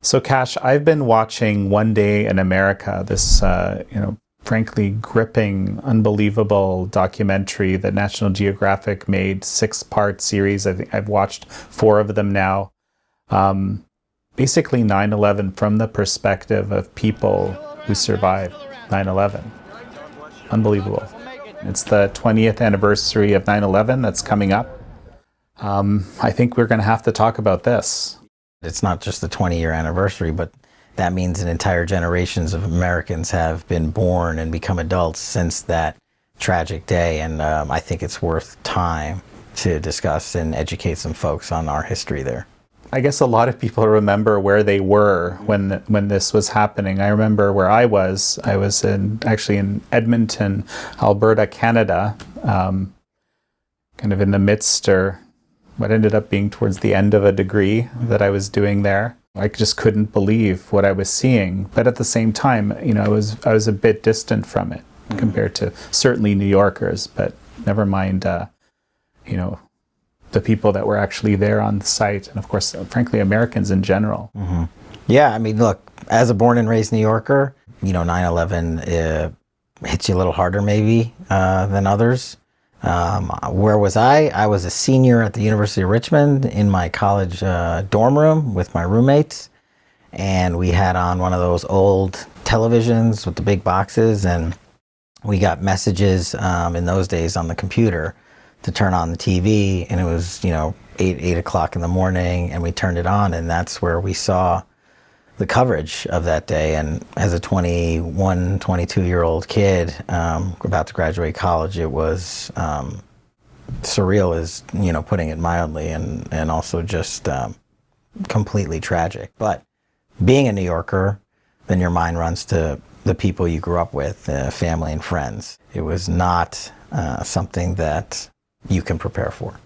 So, Kash, I've been watching One Day in America, this, frankly gripping, unbelievable documentary that National Geographic made, 6-part series. I think I've watched 4 of them now. Basically 9/11 from the perspective of people who survived 9/11. Unbelievable. It's the 20th anniversary of 9/11 that's coming up. I think we're going to have to talk about this. It's not just the 20-year anniversary, but that means an entire generations of Americans have been born and become adults since that tragic day. And I think it's worth time to discuss and educate some folks on our history there. I guess a lot of people remember where they were when this was happening. I remember where I was. I was actually in Edmonton, Alberta, Canada, kind of in the midst, or what ended up being towards the end of a degree that I was doing there. I just couldn't believe what I was seeing. But at the same time, I was a bit distant from it compared to certainly New Yorkers, but never mind, the people that were actually there on the site. And of course, frankly, Americans in general. Mm-hmm. Yeah, I mean, look, as a born and raised New Yorker, 9/11 hits you a little harder maybe than others. Where was I? I was a senior at the University of Richmond in my college dorm room with my roommates, and we had on one of those old televisions with the big boxes, and we got messages in those days on the computer to turn on the TV, and it was 8 o'clock in the morning, and we turned it on, and that's where we saw the coverage of that day. And as a 21, 22-year-old kid about to graduate college, it was surreal, is putting it mildly, and also just completely tragic. But being a New Yorker, then your mind runs to the people you grew up with, family and friends. It was not something that you can prepare for.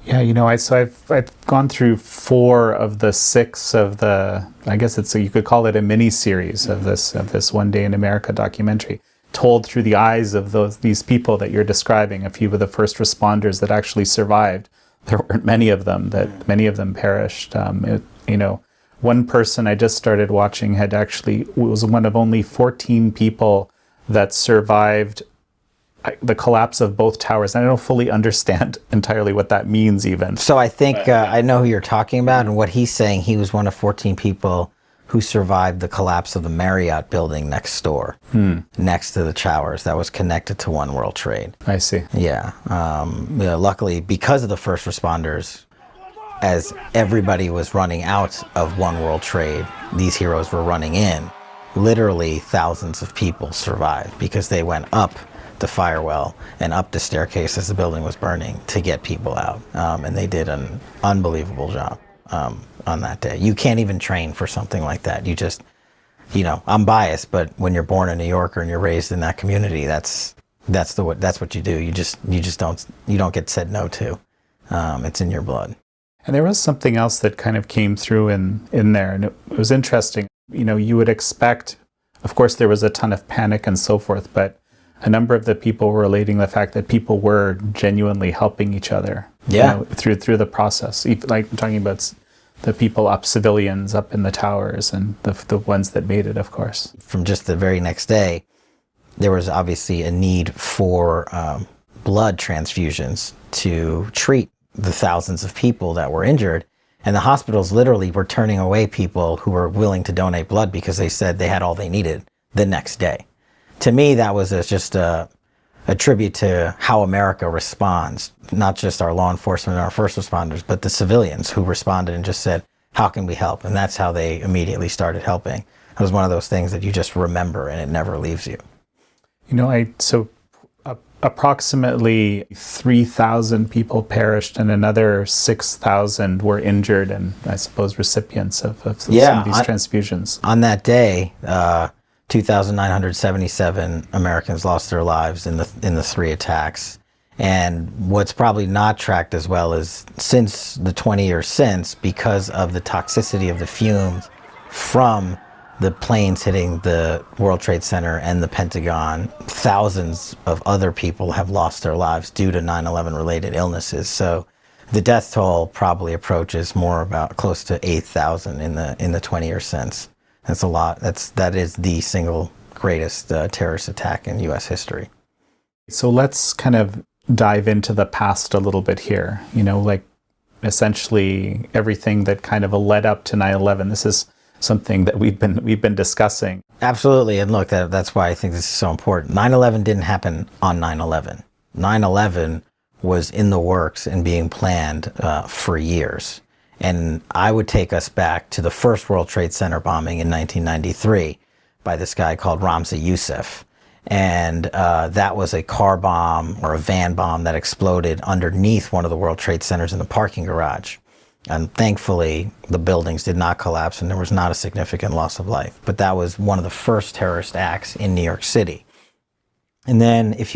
Yeah, I've gone through 4 of the 6 of the, I guess you could call it a mini series of this One Day in America documentary, told through the eyes of these people that you're describing, a few of the first responders that actually survived. There weren't many of them, that many of them perished. One person I just started watching was one of only 14 people that survived the collapse of both towers. And I don't fully understand entirely what that means even. So I think I know who you're talking about, and what he's saying, he was one of 14 people who survived the collapse of the Marriott building next door, next to the towers that was connected to One World Trade. I see. Yeah. Luckily, because of the first responders, as everybody was running out of One World Trade, these heroes were running in. Literally thousands of people survived because they went up the firewall and up the staircase as the building was burning to get people out. And they did an unbelievable job on that day. You can't even train for something like that. You just, I'm biased, but when you're born a New Yorker and you're raised in that community, that's what you do. You don't get said no to. It's in your blood. And there was something else that kind of came through in there, and it was interesting. You would expect, of course, there was a ton of panic and so forth, but a number of the people were relating the fact that people were genuinely helping each other. Yeah. Through the process. Like I'm talking about the people civilians up in the towers, and the ones that made it, of course. From just the very next day, there was obviously a need for blood transfusions to treat the thousands of people that were injured. And the hospitals literally were turning away people who were willing to donate blood because they said they had all they needed the next day. To me, that was just a tribute to how America responds, not just our law enforcement and our first responders, but the civilians who responded and just said, how can we help? And that's how they immediately started helping. It was one of those things that you just remember and it never leaves you. Approximately 3,000 people perished and another 6,000 were injured, and I suppose recipients of some of these transfusions. On that day, 2,977 Americans lost their lives in the 3 attacks. And what's probably not tracked as well is since the 20 years since, because of the toxicity of the fumes from the planes hitting the World Trade Center and the Pentagon, thousands of other people have lost their lives due to 9/11 related illnesses. So The death toll probably approaches more about close to 8,000 in the 20 years since. That's a lot. That is the single greatest terrorist attack in U.S. history. So let's kind of dive into the past a little bit here. Like essentially everything that kind of led up to 9/11. This is something that we've been discussing. Absolutely, and look, that's why I think this is so important. 9/11 didn't happen on 9/11. 9/11 was in the works and being planned for years. And I would take us back to the first World Trade Center bombing in 1993 by this guy called Ramzi Youssef. And that was a car bomb or a van bomb that exploded underneath one of the World Trade Centers in the parking garage. And thankfully, the buildings did not collapse and there was not a significant loss of life. But that was one of the first terrorist acts in New York City. And then if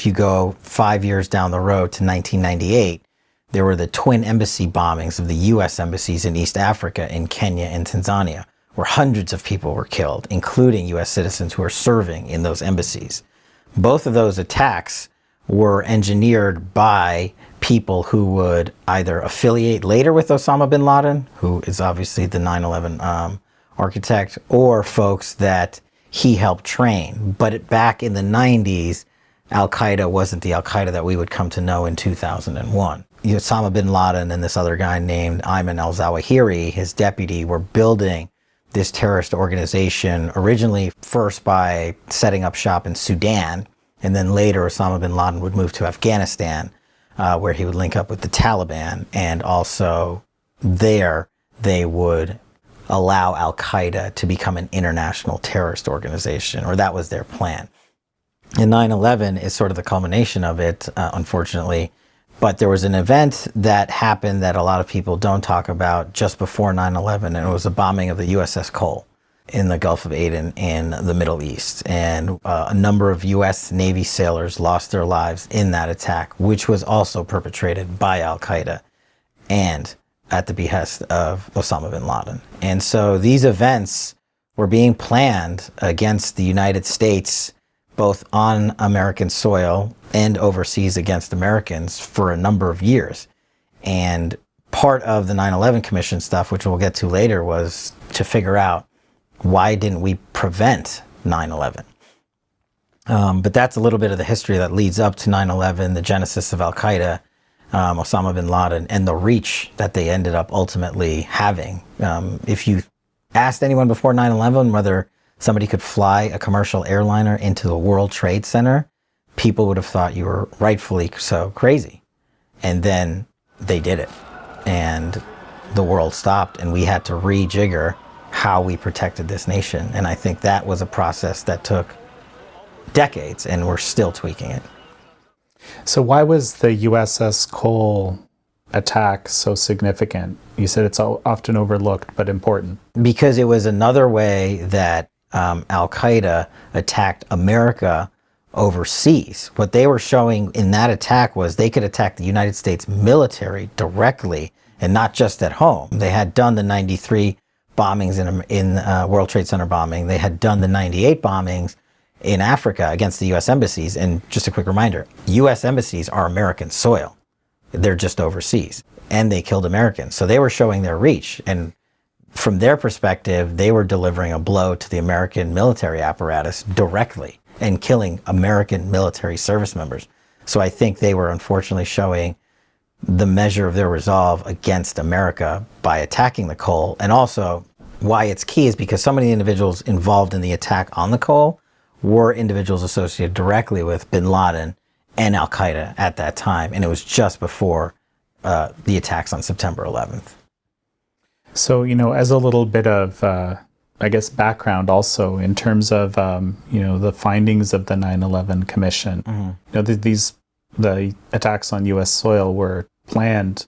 you go 5 years down the road to 1998, there were the twin embassy bombings of the U.S. embassies in East Africa, in Kenya and Tanzania, where hundreds of people were killed, including U.S. citizens who were serving in those embassies. Both of those attacks were engineered by people who would either affiliate later with Osama bin Laden, who is obviously the 9/11 architect, or folks that he helped train. But back in the 90s, Al-Qaeda wasn't the Al-Qaeda that we would come to know in 2001. Osama bin Laden and this other guy named Ayman al-Zawahiri, his deputy, were building this terrorist organization, originally first by setting up shop in Sudan, and then later Osama bin Laden would move to Afghanistan, where he would link up with the Taliban, and also there they would allow Al-Qaeda to become an international terrorist organization, or that was their plan. And 9/11 is sort of the culmination of it, unfortunately. But there was an event that happened that a lot of people don't talk about just before 9/11, and it was the bombing of the USS Cole in the Gulf of Aden in the Middle East. And a number of U.S. Navy sailors lost their lives in that attack, which was also perpetrated by Al-Qaeda and at the behest of Osama bin Laden. And so these events were being planned against the United States, both on American soil and overseas against Americans, for a number of years. And part of the 9/11 Commission stuff, which we'll get to later, was to figure out why didn't we prevent 9/11. But that's a little bit of the history that leads up to 9/11, the genesis of Al-Qaeda, Osama bin Laden, and the reach that they ended up ultimately having. If you asked anyone before 9/11 whether somebody could fly a commercial airliner into the World Trade Center, people would have thought you were rightfully so crazy. And then they did it. And the world stopped, and we had to rejigger how we protected this nation. And I think that was a process that took decades, and we're still tweaking it. So why was the USS Cole attack so significant? You said it's often overlooked, but important. Because it was another way that Al-Qaeda attacked America overseas. What they were showing in that attack was they could attack the United States military directly, and not just at home. They had done the 93 bombings in World Trade Center bombing. They had done the 98 bombings in Africa against the U.S. embassies. And just a quick reminder, U.S. embassies are American soil. They're just overseas. And they killed Americans. So they were showing their reach. And from their perspective, they were delivering a blow to the American military apparatus directly and killing American military service members. So I think they were unfortunately showing the measure of their resolve against America by attacking the Cole. And also why it's key is because so many individuals involved in the attack on the Cole were individuals associated directly with bin Laden and Al-Qaeda at that time. And it was just before the attacks on September 11th. So, as a little bit of, I guess, background also in terms of, the findings of the 9/11 Commission, the attacks on U.S. soil were planned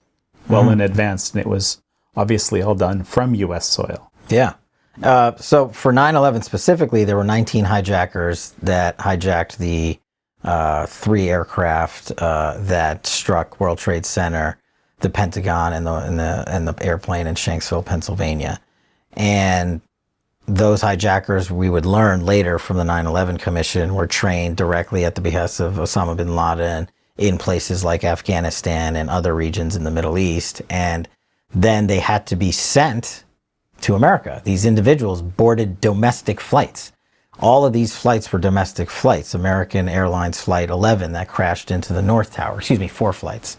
well in advance, and it was obviously all done from U.S. soil. Yeah. So for 9/11 specifically, there were 19 hijackers that hijacked the 3 aircraft that struck World Trade Center, the Pentagon, and the airplane in Shanksville, Pennsylvania. And those hijackers, we would learn later from the 9/11 Commission, were trained directly at the behest of Osama bin Laden in places like Afghanistan and other regions in the Middle East. And then they had to be sent to America. These individuals boarded domestic flights. All of these flights were domestic flights. American Airlines Flight 11 that crashed into the North Tower. 4 flights.